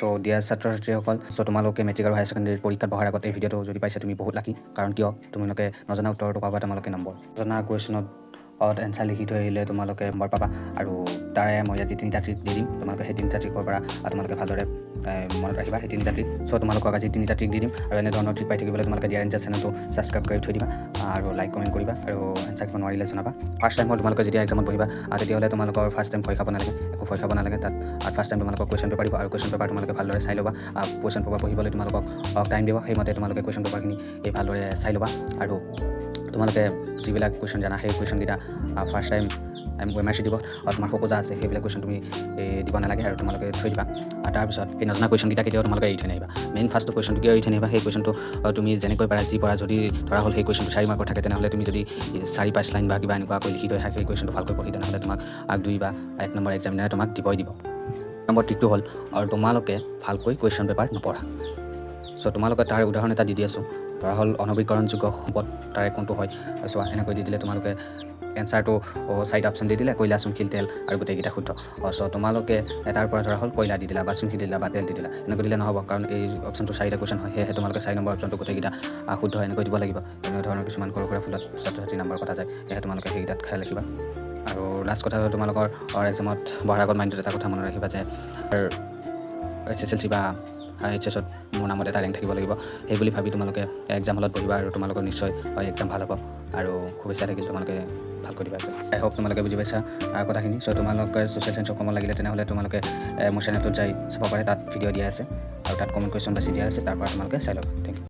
তো ডিয়াৰ ছাত্ৰ ছাত্ৰীসকল, তোমালোকে মেট্ৰিক আৰু হায়াৰ ছেকেণ্ডেৰী পৰীক্ষাত বহাৰ আগত এই ভিডিঅ'টো যদি পাইছা তুমি বহুত লাকি। কাৰণ কিয় তোমালোকে নজনা উত্তৰটো পাবা তোমালোকে নম্বৰ। নজনা কুৱেশ্যনত এনচাৰ লিখি থৈ আহিলে তোমালোকে নম্বৰ পাবা। আৰু তাৰে মই আজি 3টা ট্ৰিক দি দিম। তোমালোকে সেই 3টা ট্ৰিকৰ পৰা তোমালোকে ভালদৰে মনত ৰাখিবা সেই 3টা ট্ৰিক। তোমালোকক আজি 3টা ট্ৰিক দি দিম। আৰু এনেধৰণৰ ট্ৰিক পাই থাকিবলৈ তোমালোকে ডিয়াৰ এনচাৰ চেনেলটো ছাবস্ক্ৰাইব কৰি থৈ দিবা আৰু লাইক কমেণ্ট কৰিবা আৰু এনচাৰ কৰিব নোৱাৰিলে জনাবা। ফাৰ্ষ্ট টাইম হ'ল তোমালোকে যেতিয়া এক্সামত বহিবা তেতিয়াহ'লে তোমালোকৰ ফাৰ্ষ্ট টাইম ভয় খাব নালাগে, একো ভয় খাব নালাগে। তাত ফাৰ্ষ্ট টাইম তোমালোকৰ কুৱেশ্যন পেপাৰ দিব আৰু কুৱেশ্যন পেপাৰ তোমালোকে ভালদৰে চাই ল'বা। কুৱেশ্যন পেপাৰ পঢ়িবলৈ তোমালোকক টাইম দিব, সেইমতে তোমালোকে কুৱেশ্যন পেপাৰখিনি ভালদৰে চাই ল'বা। আৰু তোমালোকে যিবিলাক কুৱেশ্যন জানা সেই কুৱেশ্যনকেইটা ফাৰ্ষ্ট টাইম MRC দিব তোমাৰ সপোজা আছে সেইবিলাক কুৱেশ্যন তুমি দিব নালাগে আৰু তোমালোকে থৈ দিবা। আৰু তাৰপিছত সেই নজনা কুৱেশ্যনকেইটা কেতিয়াও তোমালোকে এৰি থৈ নাহিবা। মেইন ফাৰ্ষ্ট কুৱেশ্যনটো কিয় এৰি থৈ নাহিবা, সেই কুৱেশ্যনটো তুমি যেনেকৈ পাৰা যি পৰা যদি ধৰা হ'ল সেই কুৱেশ্যনটো 4 মাৰ্কৰ থাকে, তেনেহ'লে তুমি যদি 4-5 লাইন বা কিবা এনেকুৱাকৈ লিখি থৈ আহা সেই কুৱেশ্যনটো ভালকৈ পঢ়ি, তেনেহ'লে তোমাক 2 বা 1 নম্বৰ এক্সামিনাৰে তোমাক দিবই দিব। নম্বৰ ট্ৰিকটো হ'ল আৰু তোমালোকে ভালকৈ কুৱেশ্যন পেপাৰ নপঢ়া। তোমালোকে তাৰ উদাহৰণ এটা দি আছোঁ। ধৰা হ'ল অনৱীকৰণযোগ্য সম্পদ তাৰে কোনটো হয় চোৱা, এনেকৈ দি দিলে তোমালোকে এনচাৰটো 4টা অপশ্যন দি দিলে, কয়লা, চুনশিল, তেল আৰু গোটেইকেইটা শুদ্ধ। তোমালোকে এটাৰ পৰা ধৰা হ'ল কয়লা দি দিলা বা চুনশিল দিলা বা তেল দি দিলা, এনেকৈ দিলে নহ'ব। কাৰণ এই অপশ্যনটো 4টা কুৱেশ্যন হয়, সেয়েহে তোমালোকে 4 নম্বৰ অপশ্যনটো গোটেইকেইটা শুদ্ধ এনেকৈ দিব লাগিব। এনেধৰণৰ কিছুমান সৰু সুৰা ভুলত ছাত্ৰ ছাত্ৰীৰ নম্বৰ কটা যায়, সেয়েহে তোমালোকে সেইকেইটাত খেয়াল ৰাখিবা। আৰু লাষ্ট কথা হ'ল তোমালোকৰ এক্সামত বহাৰ আগত মাইণ্ডত এটা কথা মনত ৰাখিবা যে SSLC বা HS মোৰ নামত এটা ৰেংক থাকিব লাগিব। সেই বুলি ভাবি তোমালোকে এক্সাম হলত বহিবা আৰু তোমালোকৰ নিশ্চয় এক্সাম ভাল হ'ব। আৰু শুভেচ্ছা থাকিল, তোমালোকে ভালকৈ দিবা এক্সাম। আই হোপ তোমালোকে বুজি পাইছা কথাখিনি। তোমালোকে ছ'চিয়েল চায়েন্সৰ কমন লাগিলে তেনেহ'লে তোমালোকে মোৰ চেনেলটোত যাই চাব পাৰে, তাত ভিডিঅ' দিয়া আছে আৰু তাত কমেণ্ট কুৱেশ্যন বাছি দিয়া আছে, তাৰ পৰা তোমালোকে চাই ল'বা। Thank U.